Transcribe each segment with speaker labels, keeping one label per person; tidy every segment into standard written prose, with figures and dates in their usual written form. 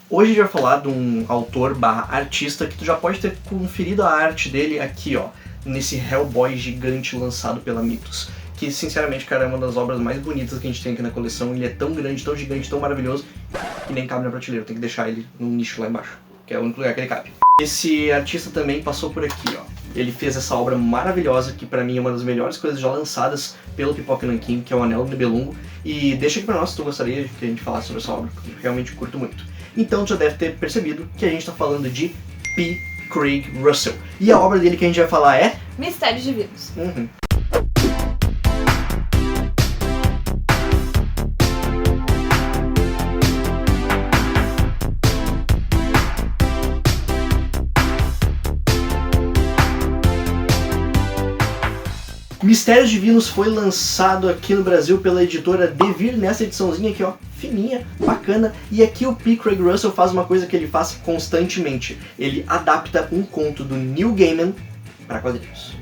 Speaker 1: Hoje a gente vai falar de um autor barra artista que tu já pode ter conferido a arte dele aqui, ó, nesse Hellboy gigante lançado pela Mythos. Que, sinceramente, cara, é uma das obras mais bonitas que a gente tem aqui na coleção. Ele é tão grande, tão gigante, tão maravilhoso, que nem cabe na prateleira. Tem que deixar ele num nicho lá embaixo, que é o único lugar que ele cabe. Esse artista também passou por aqui, ó. Ele fez essa obra maravilhosa, que pra mim é uma das melhores coisas já lançadas pelo Pipoca Nanquim, que é o Anel do Nibelungo. E deixa aqui pra nós se tu gostaria que a gente falasse sobre essa obra, porque eu realmente curto muito. Então tu já deve ter percebido que a gente tá falando de P. Craig Russell. E a obra dele que a gente vai falar é...
Speaker 2: Mistérios Divinos.
Speaker 1: Mistérios Divinos foi lançado aqui no Brasil pela editora Devir, nessa ediçãozinha aqui, ó, fininha, bacana. E aqui o P. Craig Russell faz uma coisa que ele faz constantemente. Ele adapta um conto do Neil Gaiman para quadrinhos.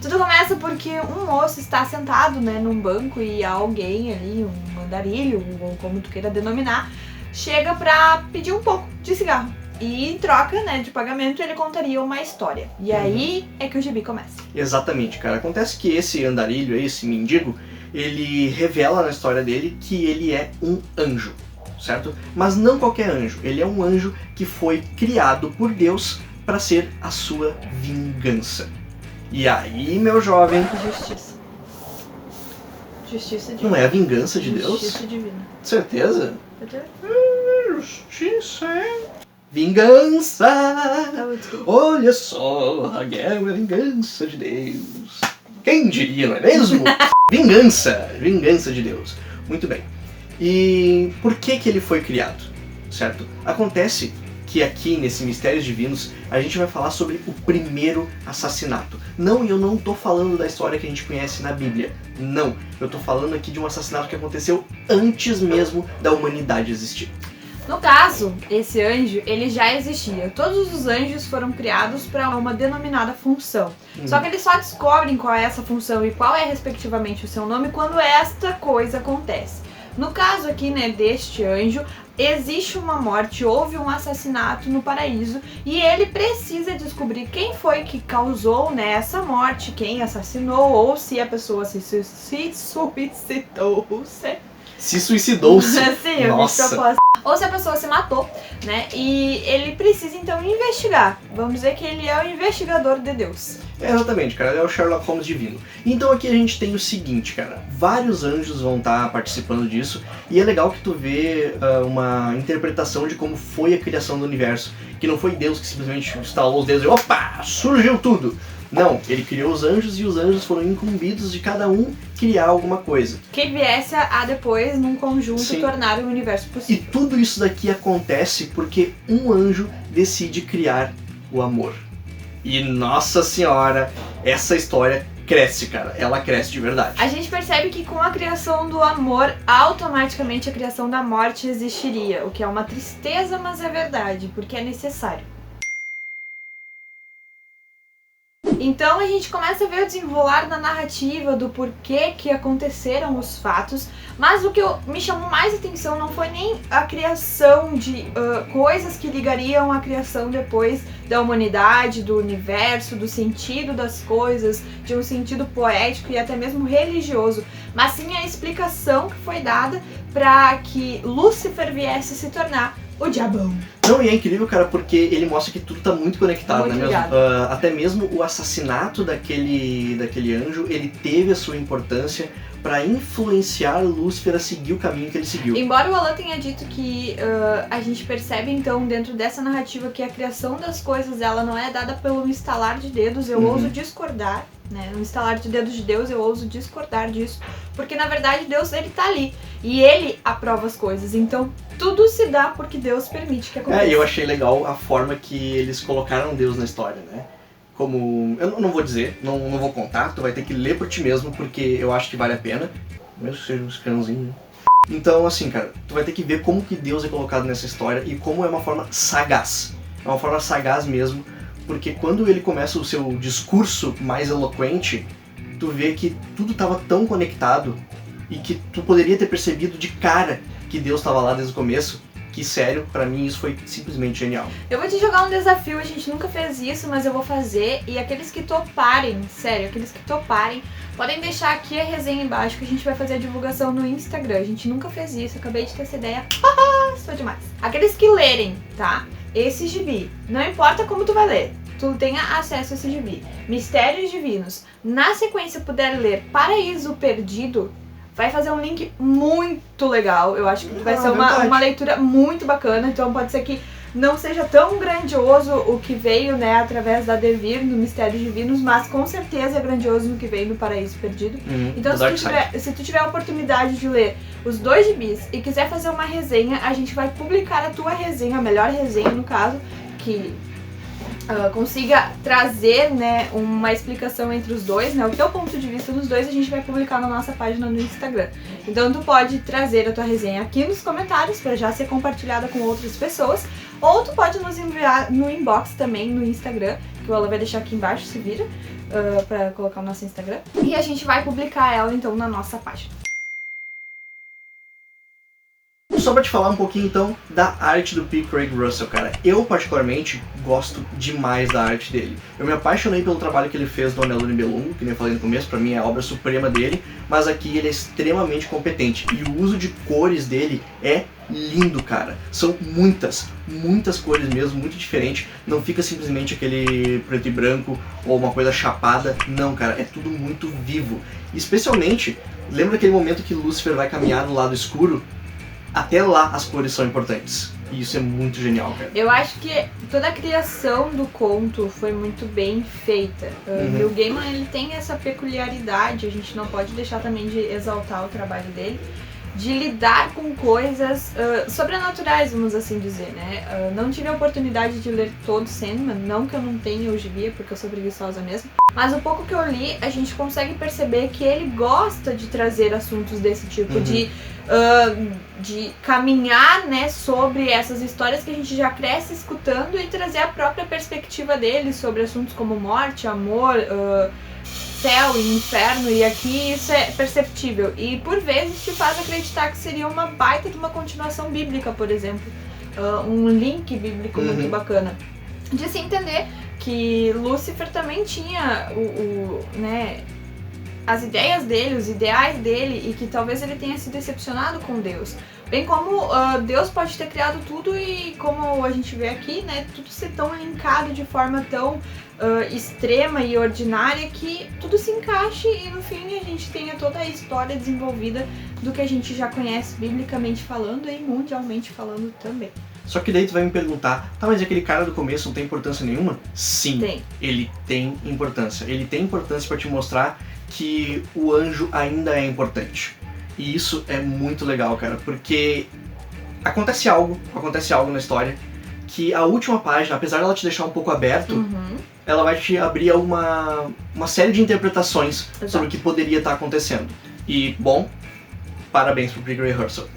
Speaker 2: Tudo começa porque um moço está sentado, né, num banco e alguém ali, um andarilho, ou como tu queira denominar, chega pra pedir um pouco de cigarro. E em troca, né, de pagamento, ele contaria uma história. E aí é que o gibi começa.
Speaker 1: Exatamente, cara. Acontece que esse andarilho, esse mendigo, ele revela na história dele que ele é um anjo, certo? Mas não qualquer anjo. Ele é um anjo que foi criado por Deus para ser a sua vingança. E aí, meu jovem...
Speaker 2: Justiça. Justiça divina.
Speaker 1: Não é a vingança de Deus?
Speaker 2: Justiça divina.
Speaker 1: Certeza? Justiça é... Vingança! Olha só, a guerra é a vingança de Deus. Quem diria, não é mesmo? Vingança! Vingança de Deus. Muito bem. E por que ele foi criado? Certo? Acontece que aqui nesse Mistérios Divinos a gente vai falar sobre o primeiro assassinato. Não, eu não tô falando da história que a gente conhece na Bíblia. Não, eu tô falando aqui de um assassinato que aconteceu antes mesmo da humanidade existir.
Speaker 2: No caso, esse anjo, ele já existia. Todos os anjos foram criados para uma denominada função. Só que eles só descobrem qual é essa função e qual é respectivamente o seu nome quando esta coisa acontece. No caso aqui, né, deste anjo, existe uma morte, houve um assassinato no paraíso e ele precisa descobrir quem foi que causou, né, essa morte, quem assassinou ou se a pessoa se suicidou-se.
Speaker 1: Se suicidou-se.
Speaker 2: Sim,
Speaker 1: Nossa.
Speaker 2: Ou se a pessoa se matou, né? E ele precisa então investigar. Vamos dizer que ele é o investigador de Deus.
Speaker 1: Exatamente, cara, ele é o Sherlock Holmes divino. Então aqui a gente tem o seguinte, cara, vários anjos vão estar participando disso e é legal que tu vê uma interpretação de como foi a criação do universo, que não foi Deus que simplesmente instalou os dedos e opa, surgiu tudo. Não, ele criou os anjos e os anjos foram incumbidos de cada um criar alguma coisa.
Speaker 2: Que viesse a depois, num conjunto,
Speaker 1: Sim.
Speaker 2: tornar o universo possível.
Speaker 1: E tudo isso daqui acontece porque um anjo decide criar o amor. E nossa senhora, essa história cresce, cara. Ela cresce de verdade.
Speaker 2: A gente percebe que com a criação do amor, automaticamente a criação da morte existiria. O que é uma tristeza, mas é verdade, porque é necessário. Então a gente começa a ver o desenrolar da narrativa do porquê que aconteceram os fatos, mas o que me chamou mais atenção não foi nem a criação de coisas que ligariam a criação depois da humanidade, do universo, do sentido das coisas, de um sentido poético e até mesmo religioso, mas sim a explicação que foi dada para que Lúcifer viesse se tornar o diabão.
Speaker 1: Não, e é incrível, cara, porque ele mostra que tudo tá muito conectado,
Speaker 2: Muito
Speaker 1: né mesmo? Até mesmo o assassinato daquele anjo, ele teve a sua importância para influenciar Lúcifer a seguir o caminho que ele seguiu.
Speaker 2: Embora o Alan tenha dito que a gente percebe então dentro dessa narrativa que a criação das coisas ela não é dada pelo estalar de dedos, eu ouso discordar, né? No estalar de dedos de Deus eu ouso discordar disso, porque na verdade Deus ele tá ali e ele aprova as coisas, então tudo se dá porque Deus permite que aconteça.
Speaker 1: E eu achei legal a forma que eles colocaram Deus na história, né? Como... Eu não vou dizer, não vou contar, tu vai ter que ler por ti mesmo, porque eu acho que vale a pena, mesmo que seja um escrãozinho. Então, assim, cara, tu vai ter que ver como que Deus é colocado nessa história e como é uma forma sagaz. É uma forma sagaz mesmo, porque quando ele começa o seu discurso mais eloquente, tu vê que tudo estava tão conectado e que tu poderia ter percebido de cara que Deus estava lá desde o começo, Que, sério, pra mim isso foi simplesmente genial.
Speaker 2: Eu vou te jogar um desafio, a gente nunca fez isso, mas eu vou fazer. E aqueles que toparem, sério, aqueles que toparem, podem deixar aqui a resenha embaixo que a gente vai fazer a divulgação no Instagram. A gente nunca fez isso, acabei de ter essa ideia. Sou demais. Aqueles que lerem, tá? Esse gibi, não importa como tu vai ler, tu tenha acesso a esse gibi. Mistérios Divinos. Na sequência puder ler Paraíso Perdido, vai fazer um link muito legal. Eu acho que vai ser uma leitura muito bacana. Então pode ser que não seja tão grandioso o que veio, né, através da Devir no Mistérios Divinos, mas com certeza é grandioso no que veio no Paraíso Perdido. Então se tu tiver a oportunidade de ler os 2 gibis e quiser fazer uma resenha, a gente vai publicar a tua resenha, a melhor resenha no caso, que consiga trazer, né, uma explicação entre os dois, né, o teu ponto de vista dos dois, a gente vai publicar na nossa página no Instagram. Então tu pode trazer a tua resenha aqui nos comentários para já ser compartilhada com outras pessoas, ou tu pode nos enviar no inbox também no Instagram, que o Alan vai deixar aqui embaixo, se vira, para colocar o nosso Instagram, e a gente vai publicar ela então na nossa página.
Speaker 1: Só pra te falar um pouquinho então da arte do P. Craig Russell, cara. Eu particularmente gosto demais da arte dele. Eu me apaixonei pelo trabalho que ele fez do Anelo Nibelungo, que nem eu falei no começo, pra mim é a obra suprema dele, mas aqui ele é extremamente competente e o uso de cores dele é lindo, cara. São muitas cores mesmo, muito diferente. Não fica simplesmente aquele preto e branco ou uma coisa chapada, não, cara, é tudo muito vivo. E especialmente, lembra aquele momento que Lúcifer vai caminhar no lado escuro? Até lá as cores são importantes. E isso é muito genial, cara.
Speaker 2: Eu acho que toda a criação do conto foi muito bem feita. Neil Gaiman, ele tem essa peculiaridade, a gente não pode deixar também de exaltar o trabalho dele, de lidar com coisas sobrenaturais, vamos assim dizer, né? Não tive a oportunidade de ler todo Sandman, não que eu não tenha hoje em dia, porque eu sou preguiçosa mesmo. Mas o pouco que eu li, a gente consegue perceber que ele gosta de trazer assuntos desse tipo, de caminhar, né, sobre essas histórias que a gente já cresce escutando e trazer a própria perspectiva dele sobre assuntos como morte, amor, céu e inferno, e aqui isso é perceptível. E por vezes te faz acreditar que seria uma baita de uma continuação bíblica, por exemplo. Um link bíblico muito bacana. De se entender que Lúcifer também tinha né, as ideias dele, os ideais dele, e que talvez ele tenha se decepcionado com Deus. Bem como Deus pode ter criado tudo e, como a gente vê aqui, né, tudo ser tão linkado de forma tão extrema e ordinária que tudo se encaixe e no fim a gente tenha toda a história desenvolvida do que a gente já conhece biblicamente falando e mundialmente falando também.
Speaker 1: Só que daí tu vai me perguntar, tá, mas aquele cara do começo não tem importância nenhuma? Sim, ele tem importância. Ele tem importância pra te mostrar que o anjo ainda é importante. E isso é muito legal, cara, porque acontece algo na história que a última página, apesar dela te deixar um pouco aberto, ela vai te abrir uma série de interpretações sobre o que poderia estar acontecendo. E, bom, parabéns pro P. Craig Russell.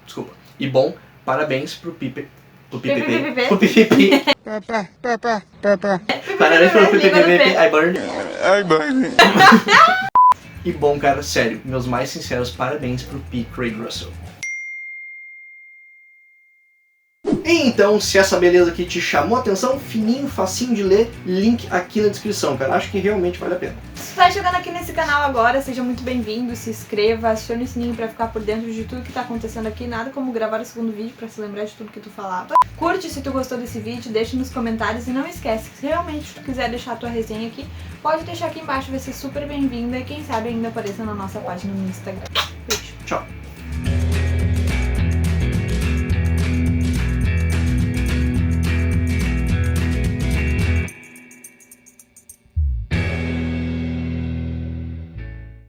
Speaker 1: Desculpa. E, bom, parabéns pro Pipe. Pro PPP. Parabéns pro PPP. I burn. E bom, cara, sério, meus mais sinceros parabéns pro P. Craig Russell. Então, se essa beleza aqui te chamou a atenção, fininho, facinho de ler, link aqui na descrição, cara. Acho que realmente vale a pena.
Speaker 2: Se tá chegando aqui nesse canal agora, seja muito bem-vindo, se inscreva, acione o sininho pra ficar por dentro de tudo que tá acontecendo aqui. Nada como gravar o segundo vídeo pra se lembrar de tudo que tu falava. Curte se tu gostou desse vídeo, deixa nos comentários e não esquece que se realmente tu quiser deixar a tua resenha aqui, pode deixar aqui embaixo, vai ser super bem-vinda e quem sabe ainda apareça na nossa página no Instagram.